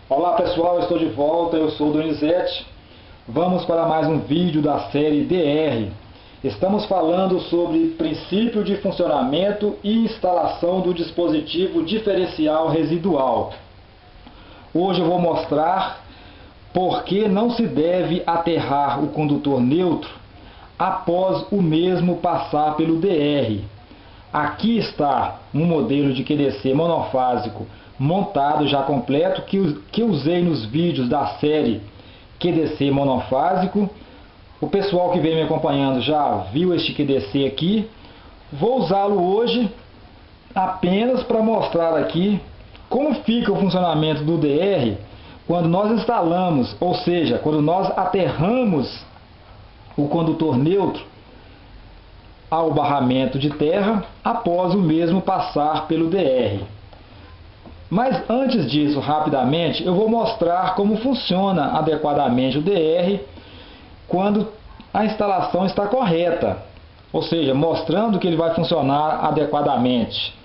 Olá pessoal, eu estou de volta, eu sou o Donizete. Vamos para mais um vídeo da série DR. Estamos falando sobre princípio de funcionamento e instalação do dispositivo diferencial residual. Hoje eu vou mostrar por que não se deve aterrar o condutor neutro após o mesmo passar pelo DR. Aqui está um modelo de QDC monofásico montado já completo que usei nos vídeos da série QDC monofásico. O pessoal que vem me acompanhando já viu este QDC aqui. Vou usá-lo hoje apenas para mostrar aqui como fica o funcionamento do DR quando nós instalamos, ou seja, quando nós aterramos o condutor neutro ao barramento de terra após o mesmo passar pelo DR. Mas antes disso, rapidamente, eu vou mostrar como funciona adequadamente o DR quando a instalação está correta, ou seja, mostrando que ele vai funcionar adequadamente.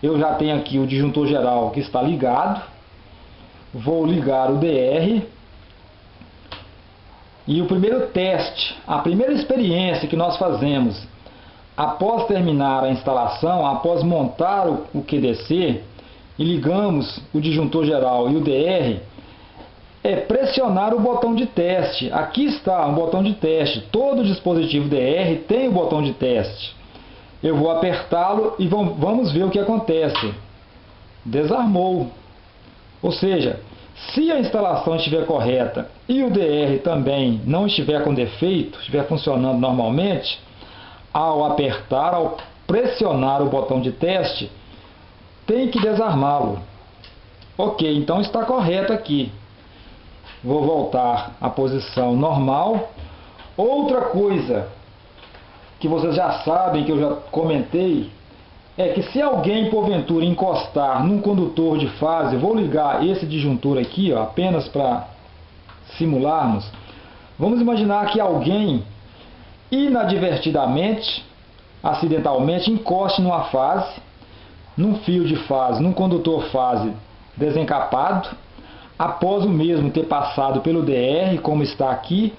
Eu já tenho aqui o disjuntor geral que está ligado, vou ligar o DR. E o primeiro teste, a primeira experiência que nós fazemos após terminar a instalação, após montar o QDC e ligamos o disjuntor geral e o DR, é pressionar o botão de teste. Aqui está um botão de teste. Todo dispositivo DR tem o botão de teste. Eu vou apertá-lo e vamos ver o que acontece. Desarmou. Ou seja, se a instalação estiver correta e o DR também não estiver com defeito, estiver funcionando normalmente, ao apertar, ao pressionar o botão de teste, tem que desarmá-lo. Ok, então está correto aqui. Vou voltar à posição normal. Outra coisa que vocês já sabem, que eu já comentei, é que se alguém porventura encostar num condutor de fase, vou ligar esse disjuntor aqui, ó, apenas para simularmos. Vamos imaginar que alguém inadvertidamente, acidentalmente, encoste numa fase, num fio de fase, num condutor fase desencapado, após o mesmo ter passado pelo DR, como está aqui,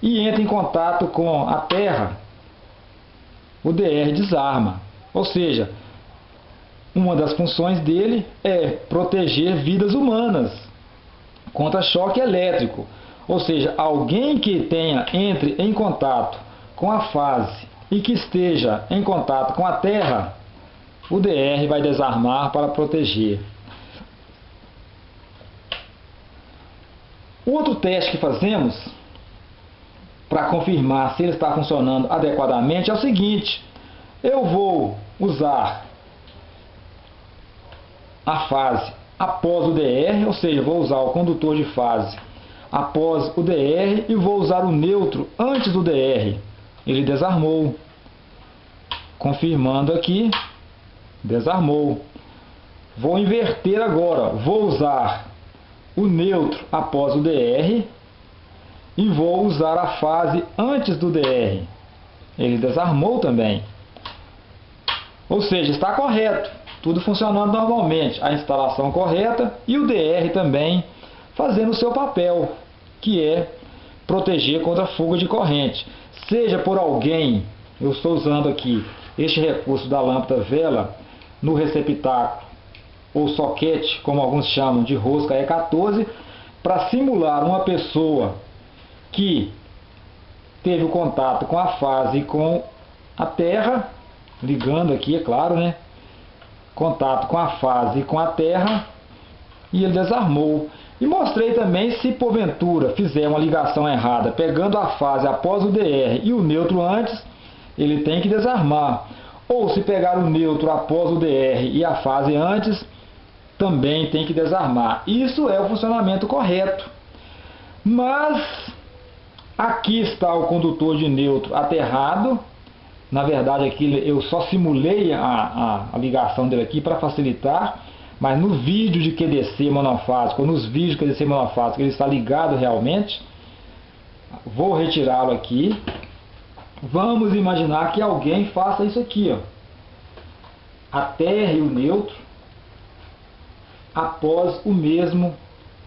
e entra em contato com a terra, o DR desarma. Ou seja, uma das funções dele é proteger vidas humanas contra choque elétrico. Ou seja, alguém que entre em contato com a fase e que esteja em contato com a terra, o DR vai desarmar para proteger. O outro teste que fazemos para confirmar se ele está funcionando adequadamente é o seguinte: eu vou usar a fase após o DR, ou seja, vou usar o condutor de fase após o DR e vou usar o neutro antes do DR. Ele desarmou. Confirmando aqui, desarmou. Vou inverter agora. Vou usar o neutro após o DR e vou usar a fase antes do DR. Ele desarmou também. Ou seja, está correto. Tudo funcionando normalmente. A instalação correta e o DR também fazendo o seu papel, que é proteger contra fuga de corrente. Seja por alguém, eu estou usando aqui este recurso da lâmpada vela no receptáculo ou soquete, como alguns chamam de rosca E14, para simular uma pessoa que teve o contato com a fase e com a terra, ligando aqui, é claro, né? Contato com a fase e com a terra, e ele desarmou. E mostrei também, se porventura fizer uma ligação errada, pegando a fase após o DR e o neutro antes, ele tem que desarmar. Ou se pegar o neutro após o DR e a fase antes, também tem que desarmar. Isso é o funcionamento correto. Mas aqui está o condutor de neutro aterrado. Na verdade, aqui eu só simulei a ligação dele aqui para facilitar. Mas no vídeo de QDC monofásico, ou nos vídeos de QDC monofásico, ele está ligado realmente. Vou retirá-lo aqui. Vamos imaginar que alguém faça isso aqui, ó. Aterre o neutro após o mesmo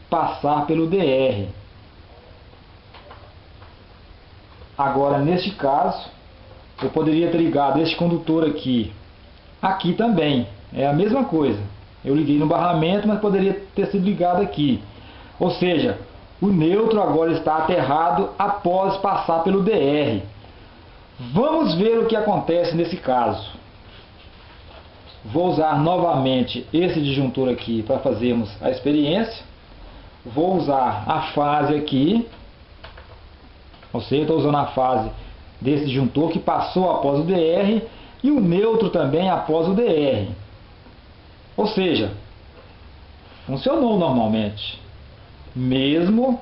passar pelo DR. Agora, neste caso, eu poderia ter ligado este condutor aqui também, é a mesma coisa. Eu liguei no barramento, mas poderia ter sido ligado aqui. Ou seja, o neutro agora está aterrado após passar pelo DR. Vamos ver o que acontece nesse caso. Vou usar novamente esse disjuntor aqui para fazermos a experiência. Vou usar a fase aqui. Ou seja, estou usando a fase desse disjuntor que passou após o DR e o neutro também após o DR. Ou seja, funcionou normalmente, mesmo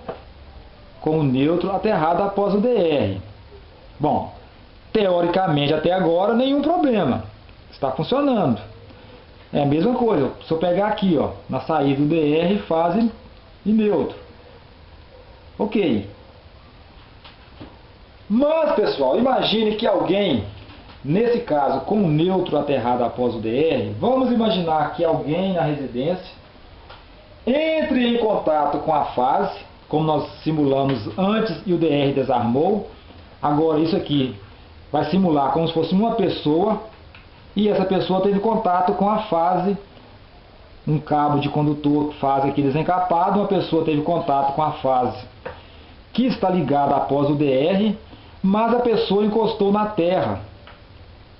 com o neutro aterrado após o DR. Bom, teoricamente até agora nenhum problema, está funcionando. É a mesma coisa, se eu pegar aqui, ó, na saída do DR, fase e neutro. Ok. Mas, pessoal, imagine que alguém, nesse caso, com o neutro aterrado após o DR, vamos imaginar que alguém na residência entre em contato com a fase, como nós simulamos antes e o DR desarmou. Agora isso aqui vai simular como se fosse uma pessoa, e essa pessoa teve contato com a fase, um cabo de condutor fase aqui desencapado, uma pessoa teve contato com a fase que está ligada após o DR, mas a pessoa encostou na terra.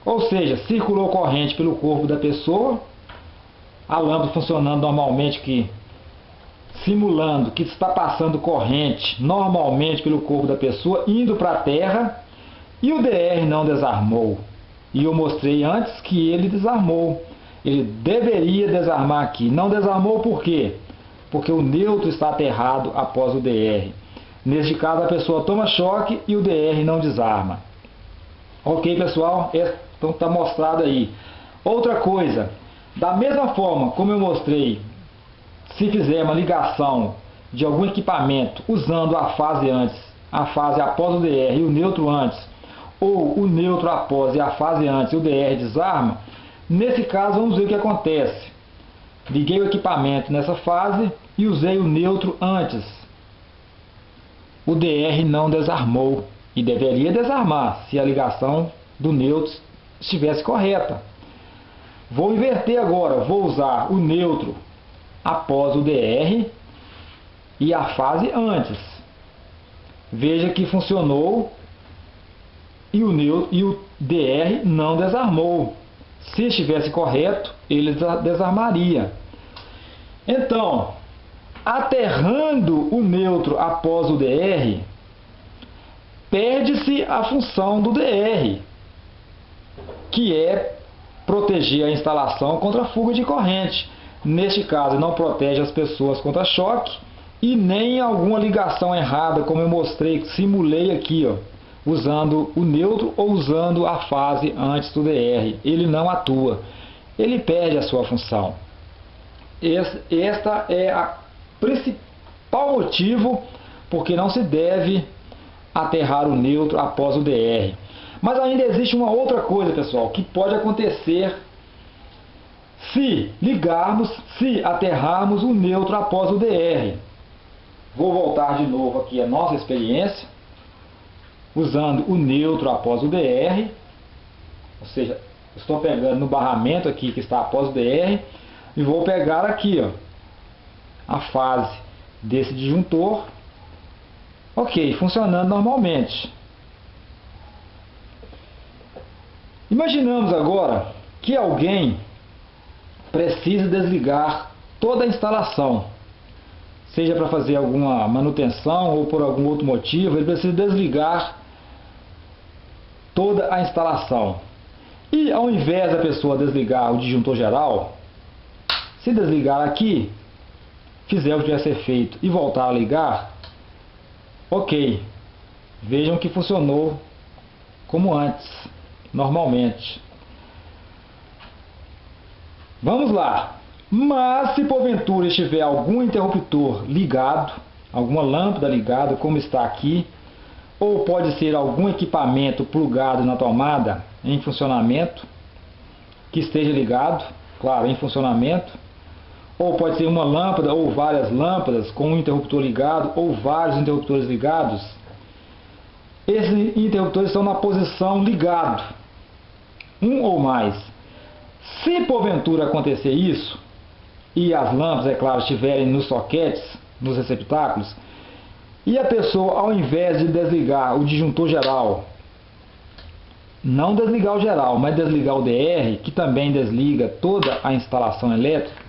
Ou seja, circulou corrente pelo corpo da pessoa, a lâmpada funcionando normalmente, simulando que está passando corrente normalmente pelo corpo da pessoa, indo para a terra, e o DR não desarmou. E eu mostrei antes que ele desarmou. Ele deveria desarmar aqui. Não desarmou por quê? Porque o neutro está aterrado após o DR. Neste caso, a pessoa toma choque e o DR não desarma. Ok, pessoal? Então está mostrado aí. Outra coisa, da mesma forma como eu mostrei, se fizer uma ligação de algum equipamento usando a fase antes, a fase após o DR e o neutro antes, ou o neutro após e a fase antes e o DR desarma, nesse caso vamos ver o que acontece. Liguei o equipamento nessa fase e usei o neutro antes. O DR não desarmou e deveria desarmar se a ligação do neutro estivesse correta. Vou inverter agora, vou usar o neutro após o DR e a fase antes. Veja que funcionou e o DR não desarmou. Se estivesse correto, ele desarmaria. Então, aterrando o neutro após o DR, perde-se a função do DR, que é proteger a instalação contra fuga de corrente. Neste caso, não protege as pessoas contra choque e nem alguma ligação errada, como eu mostrei, simulei aqui, ó, usando o neutro ou usando a fase antes do DR. Ele não atua, ele perde a sua função. Esta é a principal motivo porque não se deve aterrar o neutro após o DR. Mas ainda existe uma outra coisa, pessoal, que pode acontecer se ligarmos, se aterrarmos o neutro após o DR. Vou voltar de novo aqui a nossa experiência, usando o neutro após o DR, ou seja, estou pegando no barramento aqui que está após o DR, e vou pegar aqui, ó, a fase desse disjuntor. Ok, funcionando normalmente. Imaginamos agora que alguém precisa desligar toda a instalação, seja para fazer alguma manutenção ou por algum outro motivo, ele precisa desligar toda a instalação. E ao invés da pessoa desligar o disjuntor geral, se desligar aqui, fizer o que deve ser feito e voltar a ligar, ok, vejam que funcionou como antes, normalmente. Vamos lá. Mas se porventura estiver algum interruptor ligado, alguma lâmpada ligada, como está aqui, ou pode ser algum equipamento plugado na tomada em funcionamento, que esteja ligado, claro, em funcionamento, ou pode ser uma lâmpada ou várias lâmpadas com um interruptor ligado ou vários interruptores ligados, esses interruptores estão na posição ligado, um ou mais. Se porventura acontecer isso, e as lâmpadas, é claro, estiverem nos soquetes, nos receptáculos, e a pessoa, ao invés de desligar o disjuntor geral, não desligar o geral, mas desligar o DR, que também desliga toda a instalação elétrica,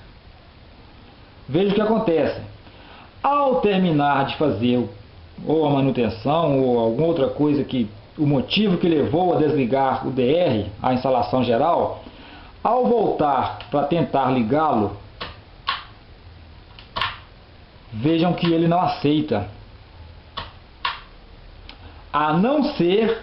veja o que acontece. Ao terminar de fazer ou a manutenção ou alguma outra coisa, que o motivo que levou a desligar o DR, a instalação geral, ao voltar para tentar ligá-lo, vejam que ele não aceita. A não ser,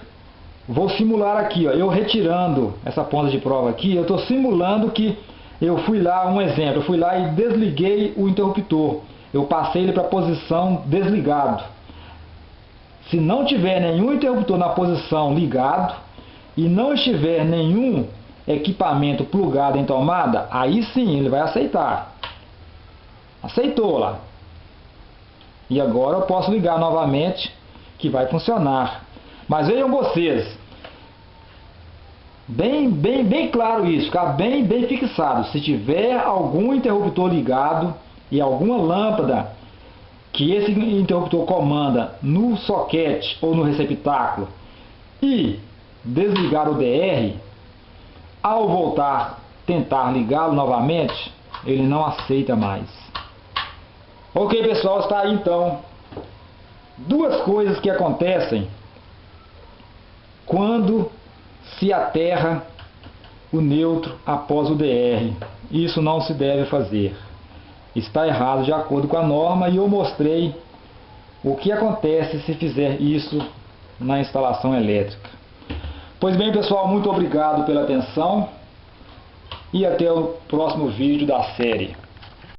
vou simular aqui, ó, eu retirando essa ponta de prova aqui, eu estou simulando que eu fui lá, um exemplo, eu fui lá e desliguei o interruptor. Eu passei ele para a posição desligado. Se não tiver nenhum interruptor na posição ligado e não estiver nenhum equipamento plugado em tomada, aí sim ele vai aceitar. Aceitou lá. E agora eu posso ligar novamente, que vai funcionar. Mas vejam vocês, bem claro isso, ficar bem fixado. Se tiver algum interruptor ligado e alguma lâmpada que esse interruptor comanda no soquete ou no receptáculo e desligar o DR, ao voltar tentar ligá-lo novamente, ele não aceita mais. Ok, pessoal, está aí então duas coisas que acontecem quando se aterra o neutro após o DR. Isso não se deve fazer. Está errado de acordo com a norma e eu mostrei o que acontece se fizer isso na instalação elétrica. Pois bem, pessoal, muito obrigado pela atenção e até o próximo vídeo da série.